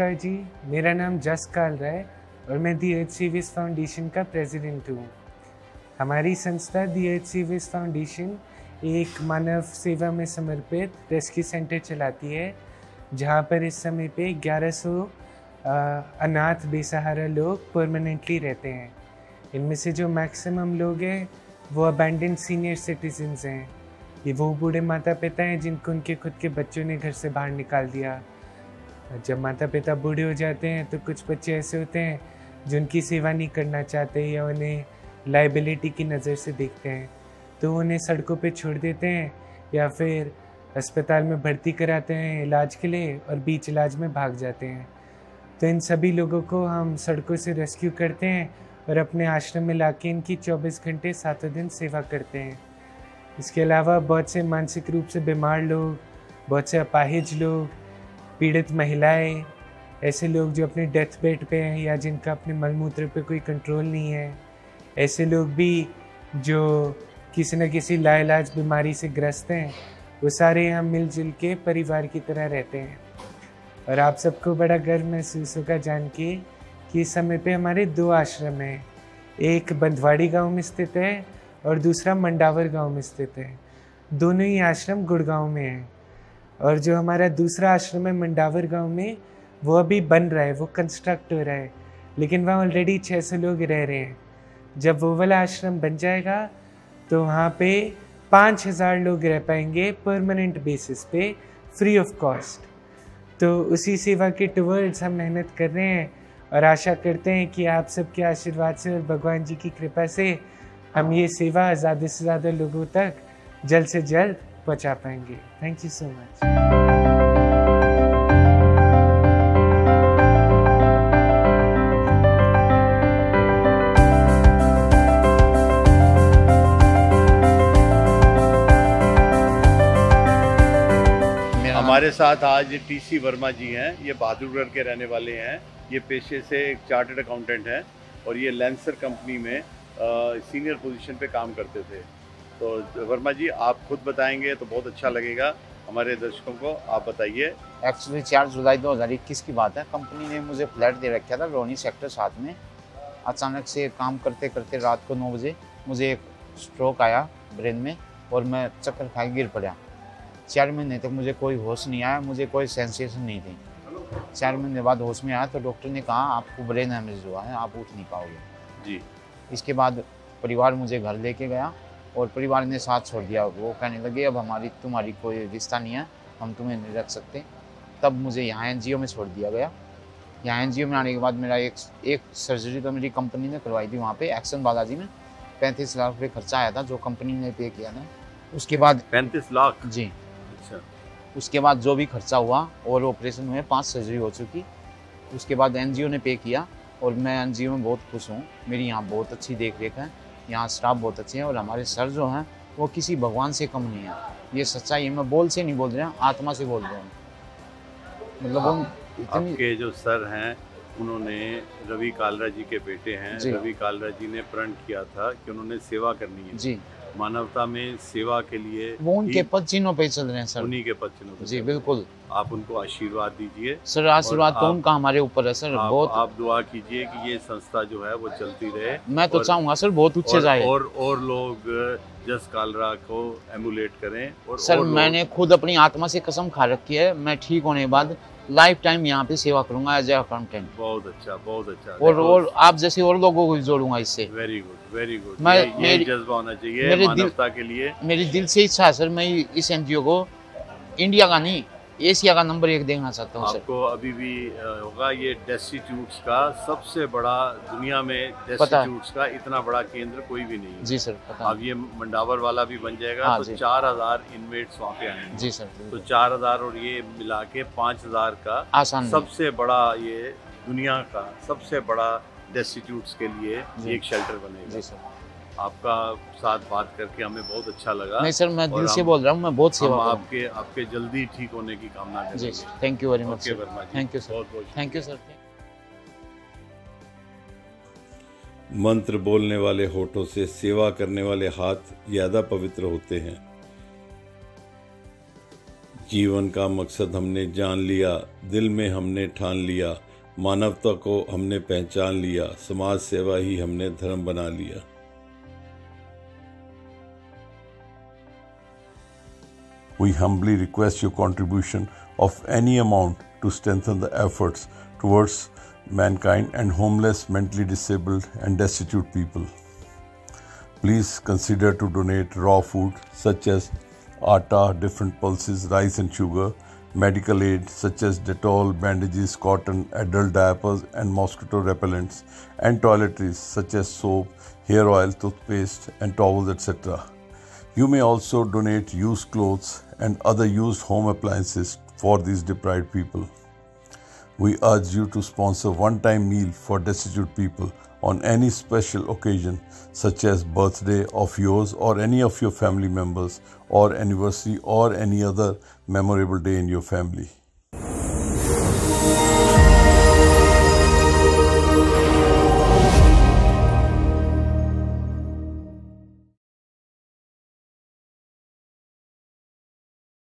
नमस्कार जी, मेरा नाम जस कालरा है और मैं दी अर्थ सेवियर्स फाउंडेशन का प्रेसिडेंट हूँ। हमारी संस्था दी अर्थ सेवियर्स फाउंडेशन एक मानव सेवा में समर्पित रेस्क्यू सेंटर चलाती है, जहाँ पर इस समय पे 1100 अनाथ बेसहारा लोग परमानेंटली रहते हैं। इनमें से जो मैक्सिमम लोग हैं वो अबैंडन्ड सीनियर सिटीजन्स हैं। ये वो बूढ़े माता पिता हैं जिनको उनके खुद के बच्चों ने घर से बाहर निकाल दिया। जब माता पिता बूढ़े हो जाते हैं तो कुछ बच्चे ऐसे होते हैं जो उनकी सेवा नहीं करना चाहते या उन्हें लाइबिलिटी की नज़र से देखते हैं, तो उन्हें सड़कों पे छोड़ देते हैं या फिर अस्पताल में भर्ती कराते हैं इलाज के लिए और बीच इलाज में भाग जाते हैं। तो इन सभी लोगों को हम सड़कों से रेस्क्यू करते हैं और अपने आश्रम में लाके इनकी 24 घंटे 7 दिन सेवा करते हैं। इसके अलावा बहुत से मानसिक रूप से बीमार लोग, बहुत से अपाहिज लोग, पीड़ित महिलाएं, ऐसे लोग जो अपने डेथ बेड पे हैं या जिनका अपने मलमूत्र पे कोई कंट्रोल नहीं है, ऐसे लोग भी जो किसी न किसी लाइलाज बीमारी से ग्रस्त हैं, वो सारे हम मिलजुल के परिवार की तरह रहते हैं। और आप सबको बड़ा गर्व महसूस होगा जान के कि इस समय पे हमारे 2 आश्रम हैं, एक बंधवाड़ी गांव में स्थित है और दूसरा मंडावर गांव में स्थित है। दोनों ही आश्रम गुड़गांव में हैं। और जो हमारा दूसरा आश्रम है मंडावर गांव में, वो अभी बन रहा है, वो कंस्ट्रक्ट हो रहा है, लेकिन वहाँ ऑलरेडी 600 लोग रह रहे हैं। जब वो वाला आश्रम बन जाएगा तो वहाँ पे 5000 लोग रह पाएंगे परमानेंट बेसिस पे, फ्री ऑफ कॉस्ट। तो उसी सेवा के टुवर्ड्स हम मेहनत कर रहे हैं और आशा करते हैं कि आप सबके आशीर्वाद से और भगवान जी की कृपा से हम ये सेवा ज़्यादा से ज़्यादा लोगों तक जल्द से जल्द पहुंचा पाएंगे। Thank you so much. हमारे साथ आज टीसी वर्मा जी हैं। ये बहादुरगढ़ के रहने वाले हैं। ये पेशे से एक चार्टर्ड अकाउंटेंट हैं और ये लेंसर कंपनी में सीनियर पोजीशन पे काम करते थे। तो वर्मा जी आप खुद बताएंगे तो बहुत अच्छा लगेगा हमारे दर्शकों को। आप बताइए। एक्चुअली 4 जुलाई 2021 की बात है। कंपनी ने मुझे फ्लैट दे रखा था रोनी सेक्टर 7 में। अचानक से काम करते करते रात को 9 बजे मुझे एक स्ट्रोक आया ब्रेन में और मैं चक्कर खा गिर पड़ा। 4 महीने तक मुझे कोई होश नहीं आया, मुझे कोई सेंसेशन नहीं थी। 4 महीने बाद होश में आया तो डॉक्टर ने कहा आपको ब्रेन हेमरेज हुआ है, आप उठ नहीं पाओगे जी। इसके बाद परिवार मुझे घर लेके गया और परिवार ने साथ छोड़ दिया। वो कहने लगे अब तुम्हारी कोई रिश्ता नहीं है, हम तुम्हें नहीं रख सकते। तब मुझे यहाँ एनजीओ में छोड़ दिया गया। यहाँ एनजीओ में आने के बाद मेरा एक सर्जरी तो मेरी कंपनी ने करवाई थी वहाँ पे एक्शन बालाजी में। 35 लाख रुपये खर्चा आया था जो कंपनी ने पे किया था। उसके बाद 35 लाख जी। अच्छा। उसके बाद जो भी खर्चा हुआ और ऑपरेशन हुए 5 सर्जरी हो चुकी। उसके बाद एनजीओ ने पे किया और मैं एनजीओ में बहुत खुश हूँ। मेरी यहाँ बहुत अच्छी देख रेख है, यहाँ स्टाफ बहुत अच्छे हैं और हमारे सर जो हैं वो किसी भगवान से कम नहीं है। ये सच्चाई है, मैं बोल से नहीं बोल रहा, आत्मा से बोल रहा हूँ। मतलब आपके जो सर हैं उन्होंने रवि कालरा जी के बेटे हैं। रवि कालरा जी ने प्रण किया था कि उन्होंने सेवा करनी है जी, मानवता में सेवा के लिए। वो उनके पद चिन्हों पे चल रहे हैं सर, उन्हीं के पद चिन्हों पे जी बिल्कुल। आप उनको आशीर्वाद दीजिए सर। आशीर्वाद तो उनका हमारे ऊपर है सर। बहुत आप दुआ कीजिए कि ये संस्था जो है वो चलती रहे। मैं तो चाहूँगा सर बहुत ऊंचे जाए और लोग जस कालरा को एमुलेट करें। और सर मैंने खुद अपनी आत्मा से कसम खा रखी है, मैं ठीक होने के बाद लाइफ टाइम यहाँ पे सेवा करूंगा एज ए अकाउंटेंट। बहुत अच्छा, बहुत अच्छा। और आप जैसे और लोगों को जोड़ूंगा इससे। Very good, very good. मैं जज्बा होना चाहिए मानवता के लिए। मेरी दिल से इच्छा है सर, मैं इस एनजीओ को इंडिया का नहीं एशिया का नंबर 1 देखना चाहता हूँ सर। आपको अभी भी होगा ये डेस्टिट्यूट्स का सबसे बड़ा, दुनिया में डेस्टिट्यूट्स का इतना बड़ा केंद्र कोई भी नहीं है। जी सर पता। अब ये मंडावर वाला भी बन जाएगा तो 4000 इनमेट्स वहाँ पे आएंगे। जी सर। तो 4000 और ये मिला के 5000 का आसान सबसे बड़ा, ये दुनिया का सबसे बड़ा डेस्टिट्यूट्स के लिए एक शेल्टर बनेगा। जी सर। आपका साथ बात करके हमें बहुत अच्छा लगा। नहीं सर मैं दिल से बोल रहा हूँ, मैं बहुत सेवा आपके जल्दी ठीक होने की कामना करेंगे। जी thank you very much. Thank you sir. बहुत बहुत थैंक यू सर। मंत्र बोलने वाले होठों से सेवा करने वाले हाथ ज्यादा पवित्र होते हैं। जीवन का मकसद हमने जान लिया, दिल में हमने ठान लिया, मानवता को हमने पहचान लिया, समाज सेवा ही हमने धर्म बना लिया। We humbly request your contribution of any amount to strengthen the efforts towards mankind and homeless, mentally disabled and destitute people. Please consider to donate raw food such as atta, different pulses, rice and sugar, medical aid such as Dettol, bandages, cotton, adult diapers and mosquito repellents, and toiletries such as soap, hair oil, toothpaste and towels, etc. You may also donate used clothes and other used home appliances for these deprived people. We urge you to sponsor one-time meal for destitute people on any special occasion such as birthday of yours or any of your family members, or anniversary or any other memorable day in your family.